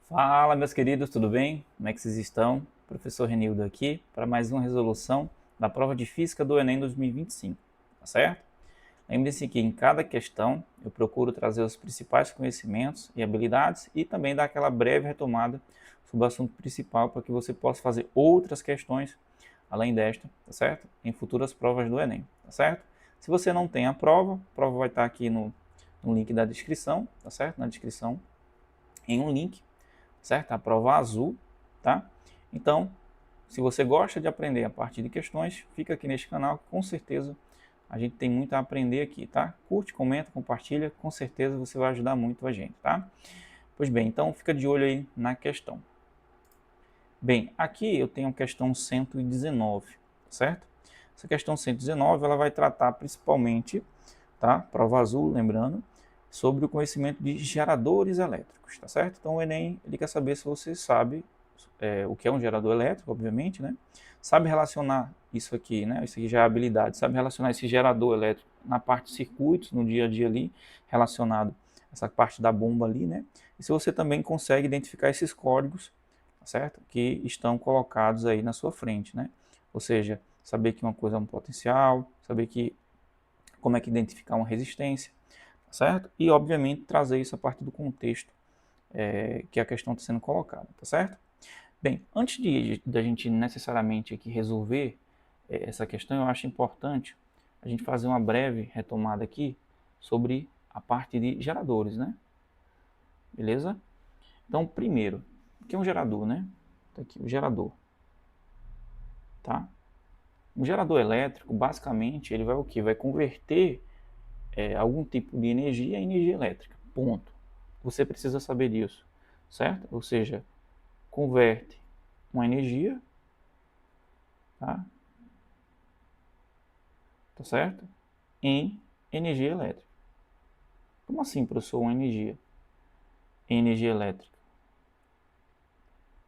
Fala, meus queridos, tudo bem? Como é que vocês estão? Professor Renildo aqui para mais uma resolução da prova de Física do Enem 2025, tá certo? Lembre-se que em cada questão eu procuro trazer os principais conhecimentos e habilidades e também dar aquela breve retomada sobre o assunto principal para que você possa fazer outras questões além desta, tá certo? Em futuras provas do Enem, tá certo? Se você não tem a prova vai estar aqui no link da descrição, tá certo? Na descrição em um link, certo? A prova azul, tá? Então, se você gosta de aprender a partir de questões, fica aqui neste canal, com certeza a gente tem muito a aprender aqui, tá? Curte, comenta, compartilha, com certeza você vai ajudar muito a gente, tá? Pois bem, então fica de olho aí na questão. Bem, aqui eu tenho a questão 119, certo? Essa questão 119, ela vai tratar principalmente, tá? Prova azul, lembrando, sobre o conhecimento de geradores elétricos, tá certo? Então o Enem, ele quer saber se você sabe o que é um gerador elétrico, obviamente, né? Sabe relacionar isso aqui, né? Isso aqui já é habilidade, sabe relacionar esse gerador elétrico na parte de circuitos, no dia a dia ali, relacionado essa parte da bomba ali, né? E se você também consegue identificar esses códigos, certo? Que estão colocados aí na sua frente, né? Ou seja, saber que uma coisa é um potencial, saber que como é que identificar uma resistência, certo? E obviamente trazer isso a partir do contexto que a questão está sendo colocada, tá certo? Bem, antes de a gente necessariamente aqui resolver essa questão, eu acho importante a gente fazer uma breve retomada aqui sobre a parte de geradores, né? Beleza? Então, primeiro, o que é um gerador, né? Tá aqui, o gerador, tá? Um gerador elétrico, basicamente, ele vai o quê? Vai converter algum tipo de energia em energia elétrica, ponto. Você precisa saber disso, certo? Ou seja, converte uma energia, tá? Tá certo? Em energia elétrica. Como assim, professor, uma energia em energia elétrica?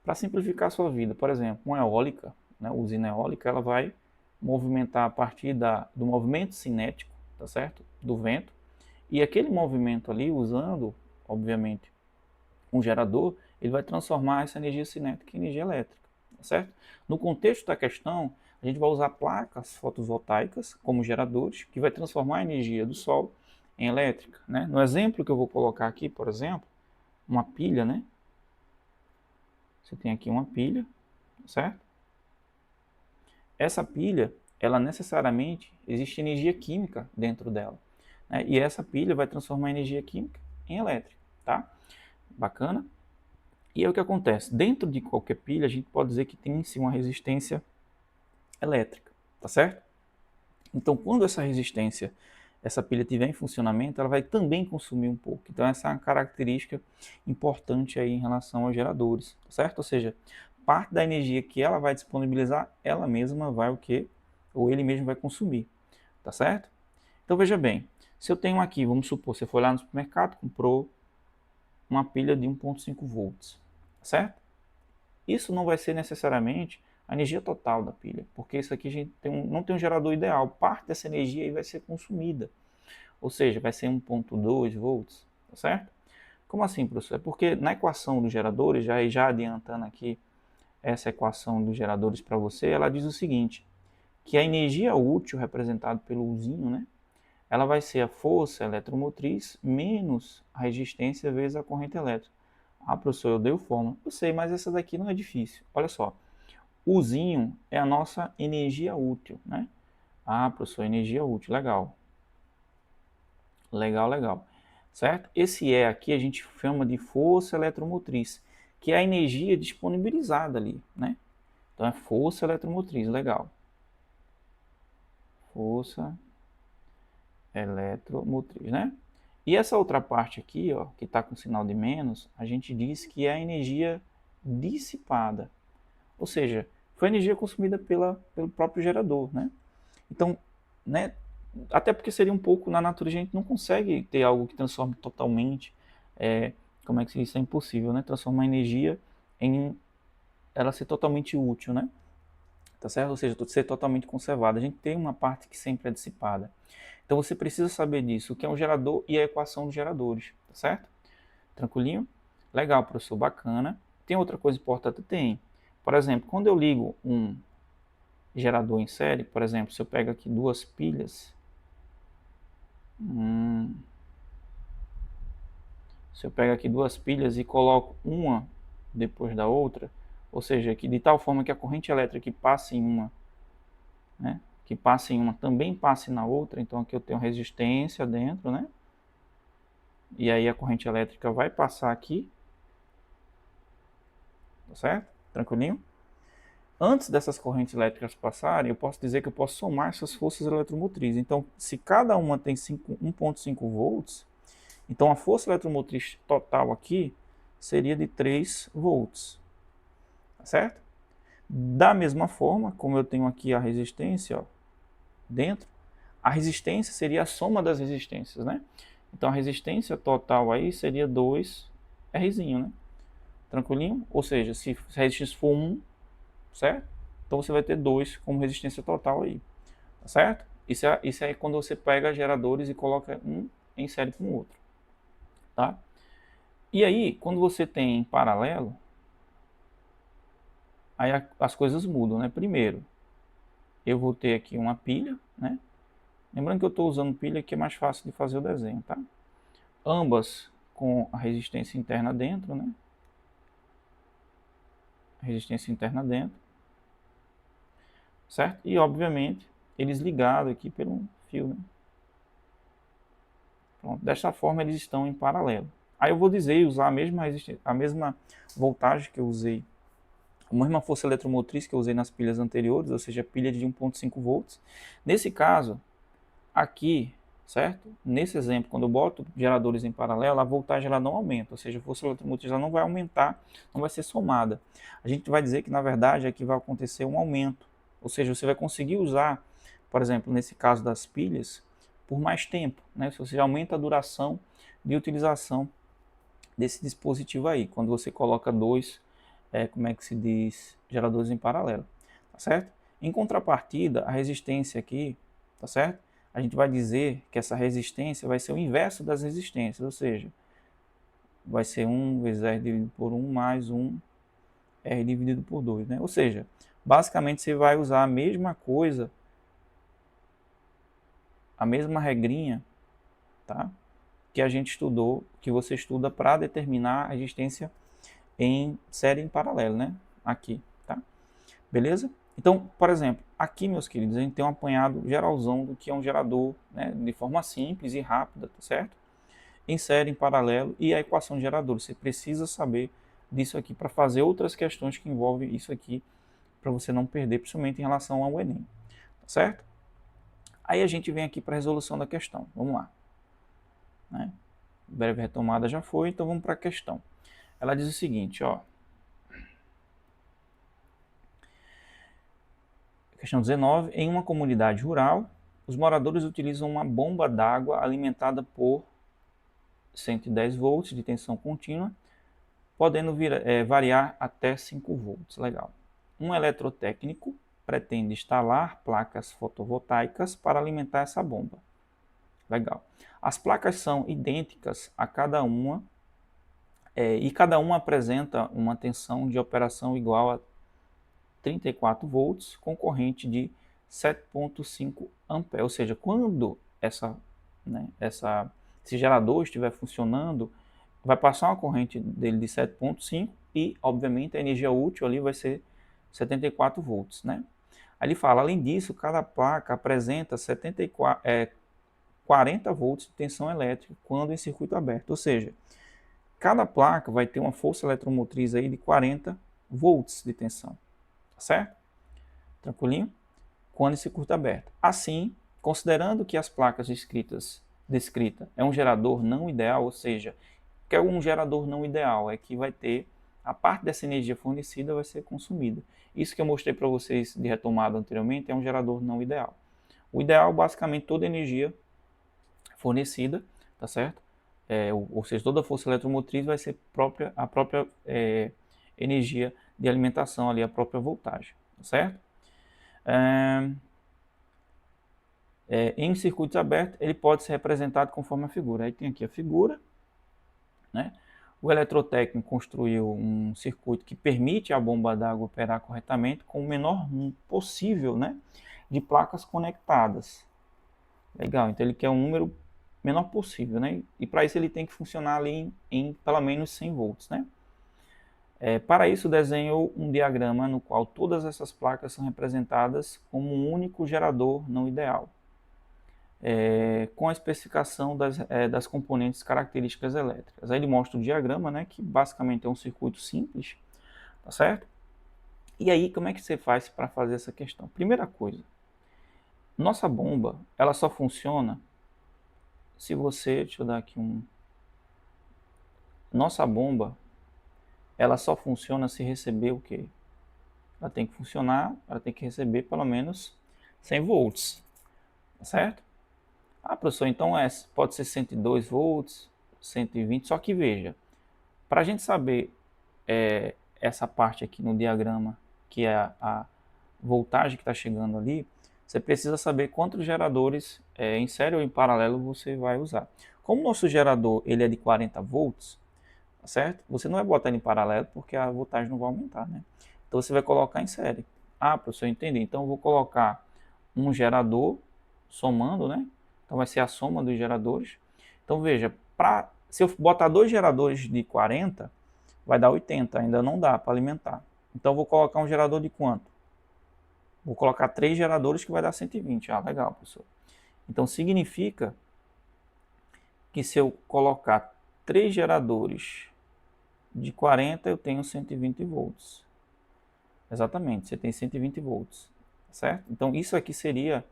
Para simplificar a sua vida, por exemplo, uma eólica, né, usina eólica, ela vai movimentar a partir do movimento cinético, tá certo? Do vento, e aquele movimento ali, usando, obviamente, um gerador, ele vai transformar essa energia cinética em energia elétrica, tá certo? No contexto da questão, a gente vai usar placas fotovoltaicas como geradores, que vai transformar a energia do sol em elétrica, né? No exemplo que eu vou colocar aqui, por exemplo, uma pilha, né? Você tem aqui uma pilha, certo? Essa pilha, ela necessariamente existe energia química dentro dela, né? E essa pilha vai transformar a energia química em elétrica, tá? Bacana? E é o que acontece. Dentro de qualquer pilha, a gente pode dizer que tem em si uma resistência elétrica, tá certo? Então, quando essa pilha estiver em funcionamento, ela vai também consumir um pouco. Então, essa é uma característica importante aí em relação aos geradores, tá certo? Ou seja, parte da energia que ela vai disponibilizar, ela mesma vai o quê? Ou ele mesmo vai consumir, tá certo? Então, veja bem, se eu tenho aqui, vamos supor, você foi lá no supermercado, comprou uma pilha de 1,5 volts, certo? Isso não vai ser necessariamente a energia total da pilha, porque isso aqui a gente não tem um gerador ideal. Parte dessa energia aí vai ser consumida, ou seja, vai ser 1,2 volts, tá certo? Como assim, professor? É porque na equação dos geradores, já adiantando aqui essa equação dos geradores para você, ela diz o seguinte, que a energia útil representada pelo Uzinho, né, ela vai ser a força eletromotriz menos a resistência vezes a corrente elétrica. Ah, professor, eu dei o fórmula. Eu sei, mas essa daqui não é difícil. Olha só, Uzinho é a nossa energia útil, né? Ah, professor, energia útil, legal. Legal, legal. Certo? Esse E aqui a gente chama de força eletromotriz, que é a energia disponibilizada ali, né? Então é força eletromotriz, legal. Força eletromotriz, né? E essa outra parte aqui, ó, que está com sinal de menos, a gente diz que é a energia dissipada. Ou seja, foi a energia consumida pelo próprio gerador, né? Então, né, até porque seria um pouco, na natureza a gente não consegue ter algo que transforme totalmente, como é que se diz, é impossível, né? Transformar energia em ela ser totalmente útil, né? Tá certo? Ou seja, ser totalmente conservada. A gente tem uma parte que sempre é dissipada. Então você precisa saber disso, o que é um gerador e a equação dos geradores, tá certo? Tranquilinho? Legal, professor, bacana. Tem outra coisa importante? Tem. Por exemplo, quando eu ligo um gerador em série, por exemplo, se eu pego aqui duas pilhas, se eu pego aqui duas pilhas e coloco uma depois da outra, ou seja, que de tal forma que a corrente elétrica que passa em uma, né, que passa em uma também passe na outra, então aqui eu tenho resistência dentro, né? E aí a corrente elétrica vai passar aqui, tá certo? Tranquilinho? Antes dessas correntes elétricas passarem, eu posso dizer que eu posso somar essas forças eletromotrizes. Então, se cada uma tem 1,5 volts, então a força eletromotriz total aqui seria de 3 volts, tá certo? Da mesma forma, como eu tenho aqui a resistência, ó, dentro, a resistência seria a soma das resistências, né? Então a resistência total aí seria 2Rzinho, né? Tranquilinho? Ou seja, se a resistência for 1, certo? Então você vai ter 2 como resistência total aí, tá certo? Isso é quando você pega geradores e coloca um em série com o outro, tá? E aí, quando você tem em paralelo, aí as coisas mudam, né? Primeiro, eu vou ter aqui uma pilha, né? Lembrando que eu estou usando pilha que é mais fácil de fazer o desenho, tá? Ambas com a resistência interna dentro, né? Resistência interna dentro, certo? E obviamente eles ligados aqui pelo fio, né? Pronto. Desta forma eles estão em paralelo. Aí eu vou dizer e usar a mesma voltagem que eu usei, a mesma força eletromotriz que eu usei nas pilhas anteriores, ou seja, pilha de 1,5 volts. Nesse caso, aqui, certo? Nesse exemplo, quando eu boto geradores em paralelo, a voltagem ela não aumenta, ou seja, a força eletromotriz ela não vai aumentar, não vai ser somada. A gente vai dizer que, na verdade, aqui vai acontecer um aumento, ou seja, você vai conseguir usar, por exemplo, nesse caso das pilhas, por mais tempo, né? Se você aumenta a duração de utilização desse dispositivo aí, quando você coloca dois, como é que se diz, geradores em paralelo, tá certo? Em contrapartida, a resistência aqui, tá certo? A gente vai dizer que essa resistência vai ser o inverso das resistências, ou seja, vai ser 1 vezes R dividido por 1 mais 1 R dividido por 2, né? Ou seja, basicamente você vai usar a mesma coisa, a mesma regrinha, tá? Que a gente estudou, que você estuda para determinar a resistência em série em paralelo, né? Aqui, tá? Beleza? Então, por exemplo, aqui, meus queridos, a gente tem um apanhado geralzão do que é um gerador, né, de forma simples e rápida, tá certo? Em série, em paralelo, e a equação de gerador. Você precisa saber disso aqui para fazer outras questões que envolvem isso aqui, para você não perder, principalmente em relação ao Enem, tá certo? Aí a gente vem aqui para a resolução da questão. Vamos lá. Né? Breve retomada já foi, então vamos para a questão. Ela diz o seguinte, ó. Questão 19. Em uma comunidade rural, os moradores utilizam uma bomba d'água alimentada por 110 volts de tensão contínua, podendo variar até 5 volts. Legal. Um eletrotécnico pretende instalar placas fotovoltaicas para alimentar essa bomba. Legal. As placas são idênticas a cada uma e cada uma apresenta uma tensão de operação igual a 34 volts com corrente de 7,5 amperes. Ou seja, quando esse gerador estiver funcionando, vai passar uma corrente dele de 7,5 e, obviamente, a energia útil ali vai ser 74 volts. Né? Aí ele fala, além disso, cada placa apresenta 40 volts de tensão elétrica quando em circuito aberto. Ou seja, cada placa vai ter uma força eletromotriz aí de 40 volts de tensão. Tá certo? Tranquilinho? Quando em circuito aberto. Assim, considerando que as placas descrita é um gerador não ideal, ou seja, que é um gerador não ideal, é que vai ter a parte dessa energia fornecida vai ser consumida. Isso que eu mostrei para vocês de retomada anteriormente é um gerador não ideal. O ideal, basicamente, toda energia fornecida, tá certo? Ou seja, toda a força eletromotriz vai ser a própria energia de alimentação ali, a própria voltagem, tá certo? Em circuitos abertos, ele pode ser representado conforme a figura. Aí tem aqui a figura, né? O eletrotécnico construiu um circuito que permite a bomba d'água operar corretamente com o menor possível, né, de placas conectadas. Legal, então ele quer um número menor possível, né? E para isso ele tem que funcionar ali em pelo menos 100 volts, né? Para isso desenhou um diagrama no qual todas essas placas são representadas como um único gerador não ideal, com a especificação das componentes características elétricas. Aí ele mostra o diagrama, né, que basicamente é um circuito simples, tá certo? E aí como é que você faz para fazer essa questão? Primeira coisa, nossa bomba, ela só funciona se você, deixa eu dar aqui nossa bomba, ela só funciona se receber o quê? Ela tem que funcionar, ela tem que receber pelo menos 100 volts, certo? Ah, professor, então pode ser 102 volts, 120, só que veja, para a gente saber essa parte aqui no diagrama, que é a voltagem que está chegando ali, você precisa saber quantos geradores em série ou em paralelo você vai usar. Como o nosso gerador ele é de 40 volts, certo? Você não vai botar ele em paralelo porque a voltagem não vai aumentar, né? Então você vai colocar em série. Ah, professor, eu entendi. Então eu vou colocar um gerador somando, né? Então vai ser a soma dos geradores. Então veja, se eu botar dois geradores de 40, vai dar 80, ainda não dá para alimentar. Então eu vou colocar um gerador de quanto? Vou colocar 3 geradores que vai dar 120. Ah, legal, professor. Então significa que se eu colocar 3 geradores de 40, eu tenho 120 volts. Exatamente, você tem 120 volts, certo? Então isso aqui seria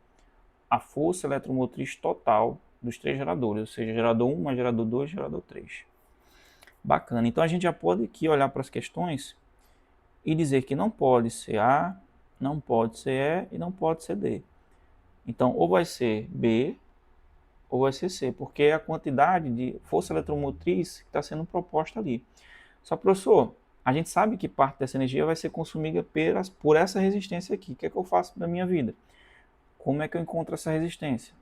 a força eletromotriz total dos 3 geradores, ou seja, gerador 1, gerador 2, gerador 3. Bacana, então a gente já pode aqui olhar para as questões e dizer que não pode ser A, não pode ser E e não pode ser D. Então ou vai ser B ou vai ser C, porque é a quantidade de força eletromotriz que está sendo proposta ali. Só, professor, a gente sabe que parte dessa energia vai ser consumida por essa resistência aqui. O que é que eu faço da minha vida? Como é que eu encontro essa resistência?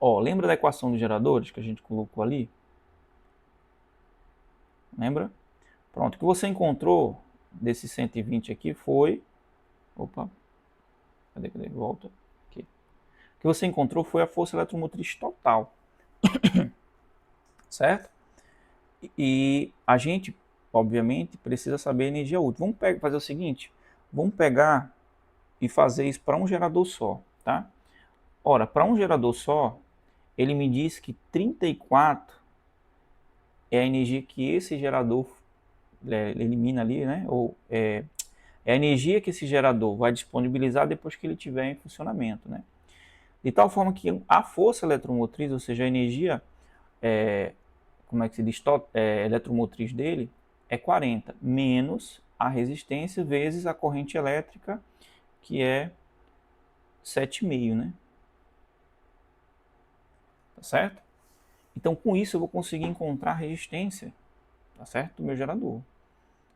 Ó, lembra da equação dos geradores que a gente colocou ali? Lembra? Pronto, o que você encontrou desse 120 aqui foi... Opa, cadê? Volta aqui. O que você encontrou foi a força eletromotriz total, certo? E a gente, obviamente, precisa saber a energia útil. Vamos fazer o seguinte, vamos pegar e fazer isso para um gerador só, tá? Ora, para um gerador só, ele me diz que 34 é a energia que esse gerador elimina ali, né? Ou é a energia que esse gerador vai disponibilizar depois que ele estiver em funcionamento, né? De tal forma que a força eletromotriz, ou seja, a energia, como é que se diz, eletromotriz dele, é 40, menos a resistência vezes a corrente elétrica, que é 7,5, né? Tá certo? Então, com isso, eu vou conseguir encontrar a resistência, tá certo? Do meu gerador,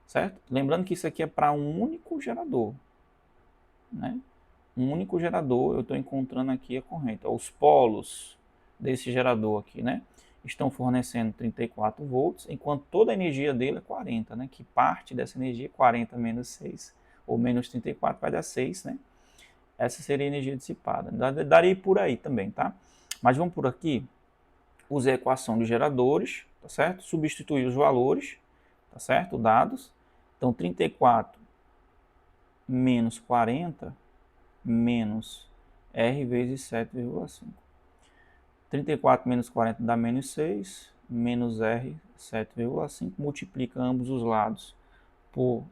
certo? Lembrando que isso aqui é para um único gerador, né? Um único gerador, eu estou encontrando aqui a corrente. Os polos desse gerador aqui, né? Estão fornecendo 34 volts, enquanto toda a energia dele é 40, né? Que parte dessa energia, 40 menos 6, ou menos 34, vai dar 6, né? Essa seria a energia dissipada. Daria por aí também, tá? Mas vamos por aqui. Usei a equação dos geradores, tá certo? Substituir os valores, tá certo? Dados. Então, 34 menos 40 menos R vezes 7,5. 34 menos 40 dá menos 6, menos R, 7,5. Multiplica ambos os lados por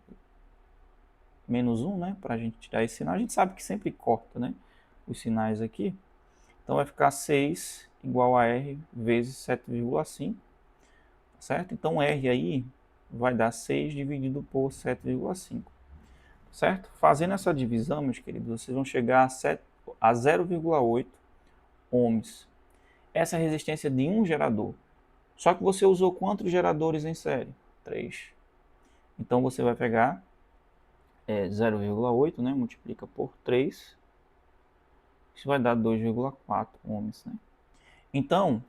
menos 1, né? Para a gente tirar esse sinal. A gente sabe que sempre corta, né? Os sinais aqui. Então vai ficar 6 igual a R vezes 7,5, certo? Então R aí vai dar 6 dividido por 7,5, certo? Fazendo essa divisão, meus queridos, vocês vão chegar a 0,8 ohms. Essa é a resistência de um gerador. Só que você usou quantos geradores em série? 3. Então você vai pegar 0,8, né? Multiplica por 3. Isso vai dar 2,4 ohms, né? Então,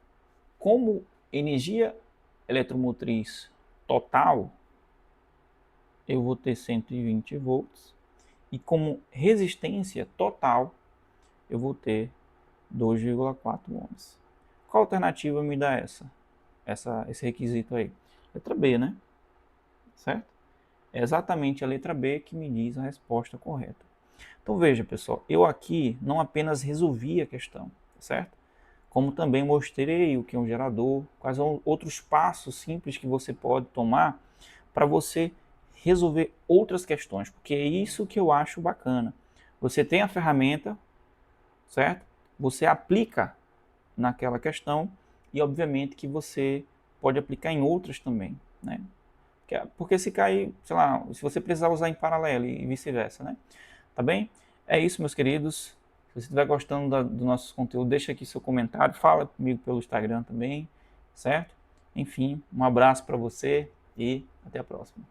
como energia eletromotriz total, eu vou ter 120 volts. E como resistência total, eu vou ter 2,4 ohms. Qual alternativa me dá esse requisito aí? Letra B, né? Certo? É exatamente a letra B que me diz a resposta correta. Então veja, pessoal, eu aqui não apenas resolvi a questão, certo? Como também mostrei o que é um gerador, quais são outros passos simples que você pode tomar para você resolver outras questões, porque é isso que eu acho bacana. Você tem a ferramenta, certo? Você aplica naquela questão e obviamente que você pode aplicar em outras também, né? Porque se cair, sei lá, se você precisar usar em paralelo e vice-versa, né? Tá bem? É isso, meus queridos. Se você estiver gostando do nosso conteúdo, deixa aqui seu comentário, fala comigo pelo Instagram também, certo? Enfim, um abraço para você e até a próxima.